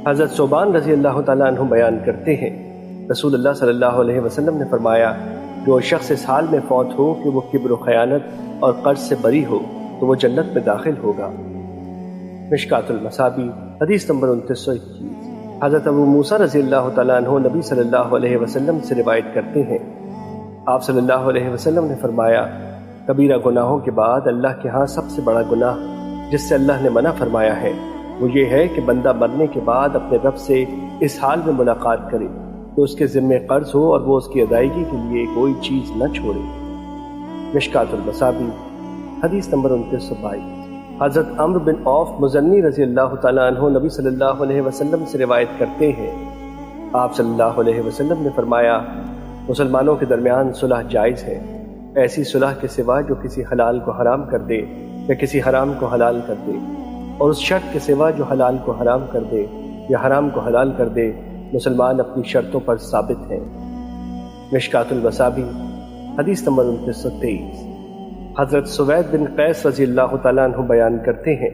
حضرت صوبان رضی اللہ تعالیٰ عنہ بیان کرتے ہیں، رسول اللہ صلی اللہ علیہ وسلم نے فرمایا، جو شخص اس حال میں فوت ہو کہ وہ کبر و خیانت اور قرض سے بری ہو تو وہ جنت میں داخل ہوگا۔ مشکات المصابیح حدیث نمبر 2921۔ حضرت ابو موسیٰ رضی اللہ تعالیٰ عنہ نبی صلی اللہ علیہ وسلم سے روایت کرتے ہیں، آپ صلی اللہ علیہ وسلم نے فرمایا، کبیرہ گناہوں کے بعد اللہ کے ہاں سب سے بڑا گناہ جس سے اللہ نے منع فرمایا ہے وہ یہ ہے کہ بندہ مرنے کے بعد اپنے رب سے اس حال میں ملاقات کرے کہ اس کے ذمے قرض ہو اور وہ اس کی ادائیگی کے لیے کوئی چیز نہ چھوڑے۔ مشکات المصابیح حدیث نمبر 2922۔ حضرت عمرو بن عوف مزنی رضی اللہ تعالیٰ عنہ نبی صلی اللہ علیہ وسلم سے روایت کرتے ہیں، آپ صلی اللہ علیہ وسلم نے فرمایا، مسلمانوں کے درمیان صلح جائز ہے، ایسی صلح کے سوا جو کسی حلال کو حرام کر دے یا کسی حرام کو حلال کر دے، اور اس شرط کے سوا جو حلال کو حرام کر دے یا حرام کو حلال کر دے، مسلمان اپنی شرطوں پر ثابت ہیں۔ مشکات المصابیح حدیث نمبر 2923۔ حضرت سوید بن قیس رضی اللہ تعالیٰ عنہ بیان کرتے ہیں،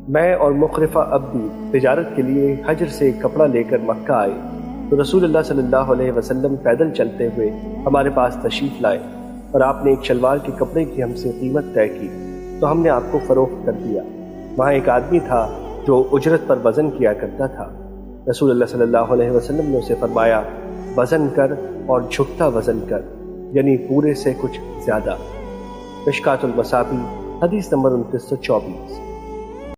میں اور مخرفہ عبدی تجارت کے لیے حجر سے ایک کپڑا لے کر مکہ آئے تو رسول اللہ صلی اللہ علیہ وسلم پیدل چلتے ہوئے ہمارے پاس تشریف لائے اور آپ نے ایک شلوار کے کپڑے کی ہم سے قیمت طے کی تو ہم نے آپ کو فروخت کر دیا۔ وہاں ایک آدمی تھا جو اجرت پر وزن کیا کرتا تھا، رسول اللہ صلی اللہ علیہ وسلم نے اسے فرمایا، وزن کر اور جھکتا وزن کر، یعنی پورے سے کچھ زیادہ۔ مشکات المصابیح حدیث نمبر 2924۔